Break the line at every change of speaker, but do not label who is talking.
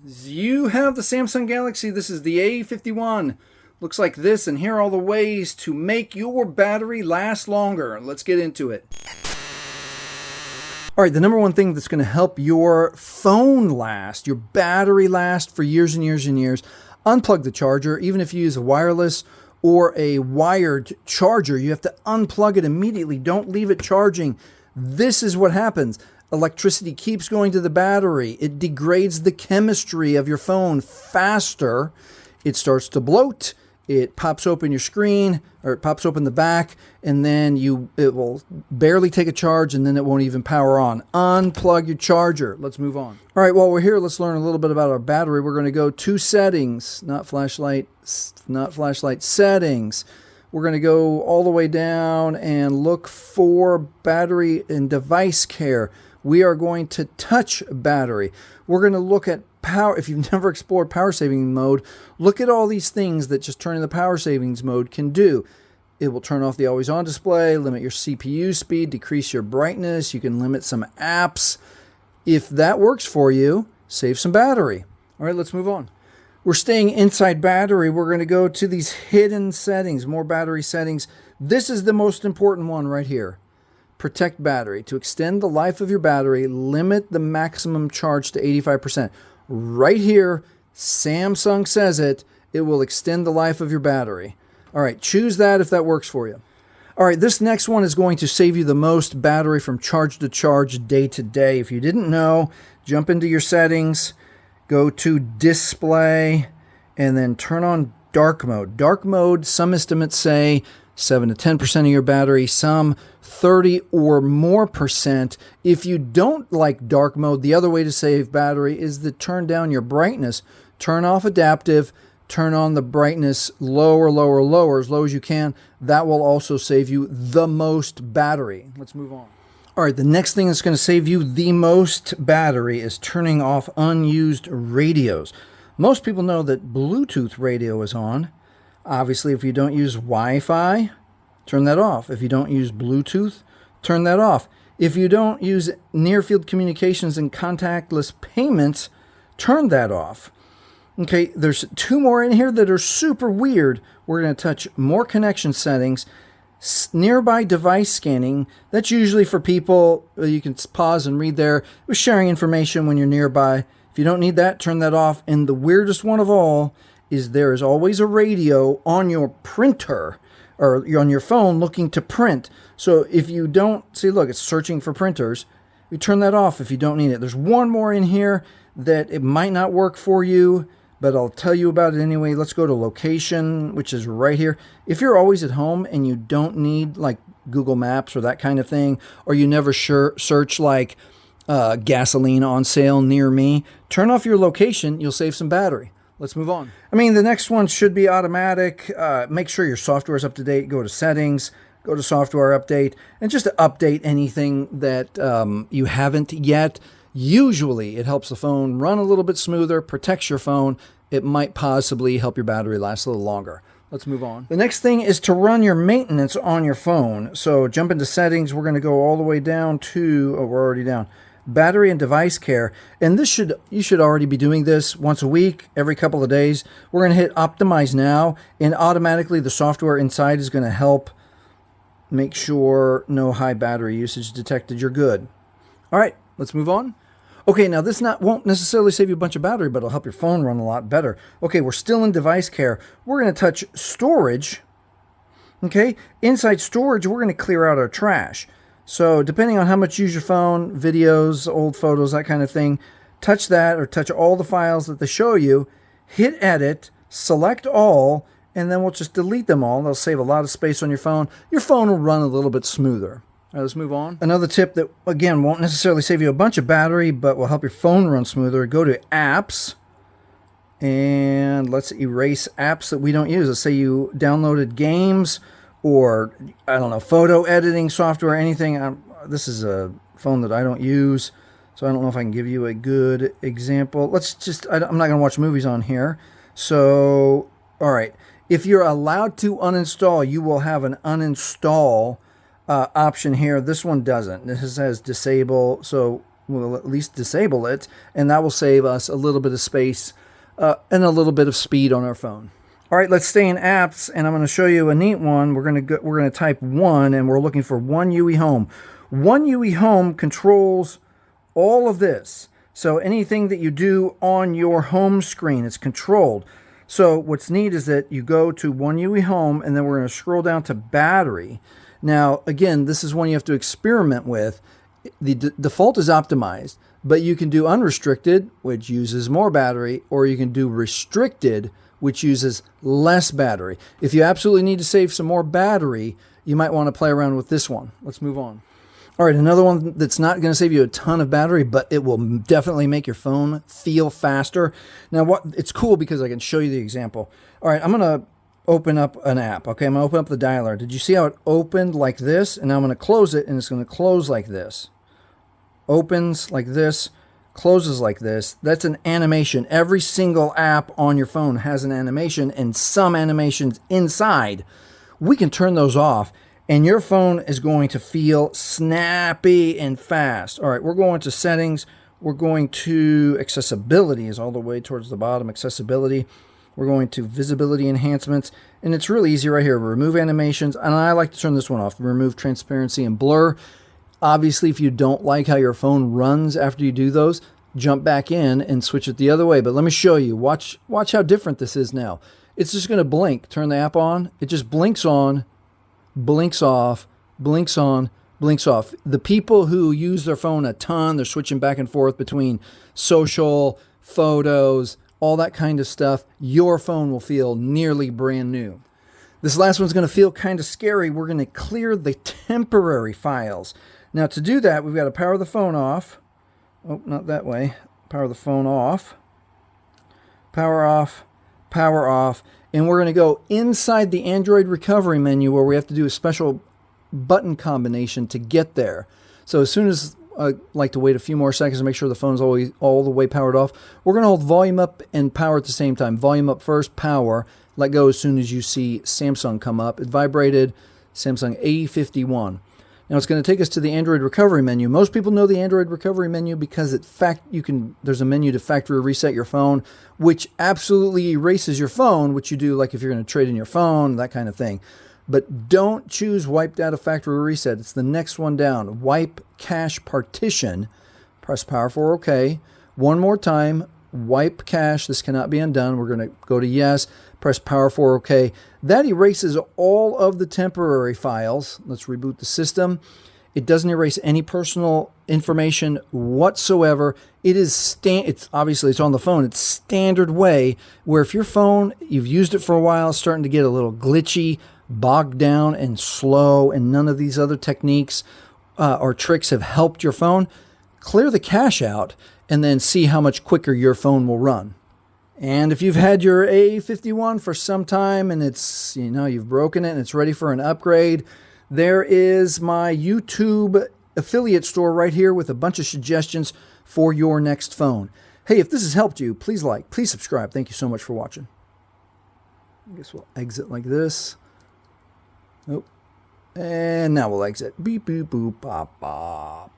You have the Samsung Galaxy. This is the A51. Looks like this, and here are all the ways to make your battery last longer. Let's get into it. All right, the number one thing that's going to help your phone last, your battery last for years and years and years, unplug the charger. Even if you use a wireless or a wired charger, you have to unplug it immediately. Don't leave it charging. This is what happens. Electricity keeps going to the battery. It degrades the chemistry of your phone faster. It starts to bloat. It pops open your screen, or it pops open the back, and then it will barely take a charge, and then it won't even power on. Unplug your charger. Let's move on. All right, while we're here, let's learn a little bit about our battery. We're going to go to settings, not flashlight, settings. We're going to go all the way down and look for battery and device care. We are going to touch battery. We're going to look at power. If you've never explored power saving mode, look at all these things that just turning the power savings mode can do. It will turn off the always on display, limit your CPU speed, decrease your brightness. You can limit some apps. If that works for you, save some battery. All right, let's move on. We're staying inside battery. We're going to go to these hidden settings, more battery settings. This is the most important one right here. Protect battery. To extend the life of your battery, limit the maximum charge to 85%. Right here, Samsung says it will extend the life of your battery. All right, choose that if that works for you. All right, this next one is going to save you the most battery from charge to charge, day to day. If you didn't know, jump into your settings, go to display, and then turn on dark mode. Dark mode, some estimates say 7 to 10% of your battery, some 30 or more percent. If you don't like dark mode, the other way to save battery is to turn down your brightness. Turn off adaptive, turn on the brightness lower, as low as you can. That will also save you the most battery. Let's move on. All right, the next thing that's going to save you the most battery is turning off unused radios. Most people know that Bluetooth radio is on. Obviously, if you don't use Wi-Fi, turn that off. If you don't use Bluetooth, turn that off. If you don't use near-field communications and contactless payments, turn that off. Okay, there's two more in here that are super weird. We're going to touch more connection settings, nearby device scanning. That's usually for people, you can pause and read there. We're sharing information when you're nearby. If you don't need that, turn that off. And the weirdest one of all is there is always a radio on your printer or on your phone looking to print. So if you don't, see, look, it's searching for printers. You turn that off if you don't need it. There's one more in here that it might not work for you, but I'll tell you about it anyway. Let's go to location, which is right here. If you're always at home and you don't need like Google Maps or that kind of thing, or you never search like gasoline on sale near me, turn off your location. You'll save some battery. Let's move on. I mean, the next one should be automatic. Make sure your software is up to date. Go to settings, go to software update, and just to update anything that you haven't yet. Usually, it helps the phone run a little bit smoother, protects your phone. It might possibly help your battery last a little longer. Let's move on. The next thing is to run your maintenance on your phone. So jump into settings. We're going to go all the way down to, we're already down. Battery and device care, and you should already be doing this once a week, every couple of days. We're going to hit optimize now, and automatically the software inside is going to help make sure no high battery usage detected. You're good. All right, let's move on. Okay, now this won't necessarily save you a bunch of battery, but it'll help your phone run a lot better. Okay, we're still in device care. We're going to touch storage. Okay, inside storage, we're going to clear out our trash. So depending on how much you use your phone, videos, old photos, that kind of thing, touch that or touch all the files that they show you, hit edit, select all, and then we'll just delete them all. They'll save a lot of space on your phone. Your phone will run a little bit smoother. All right, let's move on. Another tip that, again, won't necessarily save you a bunch of battery, but will help your phone run smoother. Go to apps, and let's erase apps that we don't use. Let's say you downloaded games, or, I don't know, photo editing software, anything. This is a phone that I don't use, so I don't know if I can give you a good example. I'm not going to watch movies on here. So, all right. If you're allowed to uninstall, you will have an uninstall option here. This one doesn't. This says disable. So we'll at least disable it, and that will save us a little bit of space and a little bit of speed on our phone. All right, let's stay in apps, and I'm going to show you a neat one. We're going to type 1, and we're looking for One UI Home. One UI Home controls all of this. So anything that you do on your home screen, it's controlled. So what's neat is that you go to One UI Home, and then we're going to scroll down to battery. Now, again, this is one you have to experiment with. The default is optimized, but you can do unrestricted, which uses more battery, or you can do restricted, which uses less battery. If you absolutely need to save some more battery, you might want to play around with this one. Let's move on. All right, another one that's not going to save you a ton of battery, but it will definitely make your phone feel faster. Now, it's cool because I can show you the example. All right, I'm going to open up an app. Okay, I'm going to open up the dialer. Did you see how it opened like this? And now I'm going to close it, and it's going to close like this. Opens like this, closes like this. That's an animation. Every single app on your phone has an animation, and some animations inside. We can turn those off, and your phone is going to feel snappy and fast. All right, we're going to settings. We're going to accessibility is all the way towards the bottom. Accessibility. We're going to visibility enhancements, and it's really easy right here. Remove animations, and I like to turn this one off. Remove transparency and blur. Obviously, if you don't like how your phone runs after you do those, jump back in and switch it the other way. But let me show you. Watch how different this is now. It's just going to blink. Turn the app on. It just blinks on, blinks off, blinks on, blinks off. The people who use their phone a ton, they're switching back and forth between social, photos, all that kind of stuff. Your phone will feel nearly brand new. This last one's going to feel kind of scary. We're going to clear the temporary files. Now, to do that, we've got to power the phone off. Oh, not that way. Power the phone off. Power off. Power off. And we're going to go inside the Android recovery menu where we have to do a special button combination to get there. So as soon as I like to wait a few more seconds to make sure the phone's always all the way powered off, we're going to hold volume up and power at the same time. Volume up first, power. Let go as soon as you see Samsung come up. It vibrated. Samsung A51. Now it's going to take us to the Android recovery menu. Most people know the Android recovery menu because there's a menu to factory reset your phone, which absolutely erases your phone, which you do like if you're going to trade in your phone, that kind of thing. But don't choose wipe data factory reset. It's the next one down. Wipe cache partition. Press power for OK. One more time. Wipe cache. This cannot be undone. We're going to go to yes. Press power for OK. That erases all of the temporary files. Let's reboot the system. It doesn't erase any personal information whatsoever. It's obviously it's on the phone. It's standard way where if your phone, you've used it for a while, it's starting to get a little glitchy, bogged down and slow, and none of these other techniques or tricks have helped your phone, clear the cache out and then see how much quicker your phone will run. And if you've had your A51 for some time and it's, you've broken it and it's ready for an upgrade, there is my YouTube affiliate store right here with a bunch of suggestions for your next phone. Hey, if this has helped you, please like, please subscribe. Thank you so much for watching. I guess we'll exit like this. Nope. And now we'll exit. Beep, boop, boop, bop, bop.